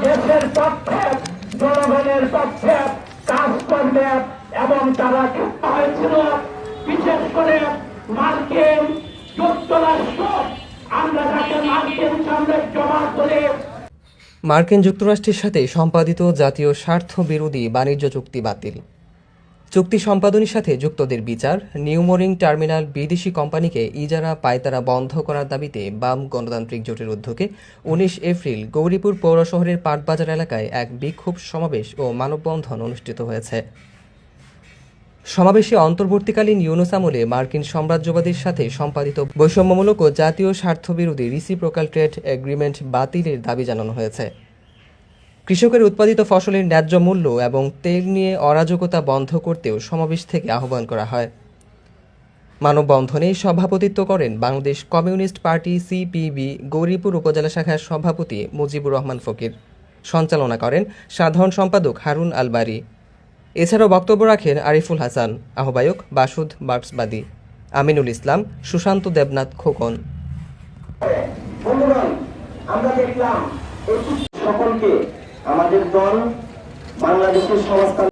দেশের পক্ষে জনগণের পক্ষে কাজ করবে এবং তারা হয়েছিল বিশেষ করে মার্কিন যুক্তরাষ্ট্র, আমরা যাকে মার্কিন সাম্রাজ্য বলে। মার্কিন যুক্তরাষ্ট্রের সাথে সম্পাদিত জাতীয় স্বার্থ বিরোধী বাণিজ্য চুক্তি বাতিল। চুক্তি সম্পাদনের সাথে যুক্তদের বিচার, নিউমোরিং টার্মিনাল বিদেশি কোম্পানিকে ইজারা পায়তারা বন্ধ করার দাবিতে বাম গণতান্ত্রিক জোটের উদ্যোগে ১৯ এপ্রিল গৌরীপুর পৌর শহরের পাটবাজার এলাকায় এক বিক্ষোভ সমাবেশ ও মানববন্ধন অনুষ্ঠিত হয়েছে। সমাবেশে অন্তর্বর্তীকালীন ইউনূস আমলে মার্কিন সাম্রাজ্যবাদীর সাথে সম্পাদিত বৈষম্যমূলক ও জাতীয় স্বার্থবিরোধী রিসিপ্রোকাল ট্রেড এগ্রিমেন্ট বাতিলের দাবি জানানো হয়েছে। কৃষকের উৎপাদিত ফসলের ন্যায্য মূল্য এবং তেল নিয়ে অরাজকতা বন্ধ করতেও সমাবেশ থেকে আহ্বান করা হয়। মানববন্ধনে সভাপতিত্ব করেন Bangladesh Communist Party CPB Gouripur উপজেলা শাখার সভাপতি মুজিবুর রহমান ফকির, সঞ্চালনা করেন সাধারণ সম্পাদক হারুন আলবারী। এছাড়াও বক্তব্য রাখেন আরিফুল হাসান, আহ্বায়ক বাসুদ মার্কসবাদী, আমিনুল ইসলাম, সুশান্ত দেবনাথ খোকন। আমরা দেখলাম সকলকে আমাদের দল বাংলাদেশের সংস্থা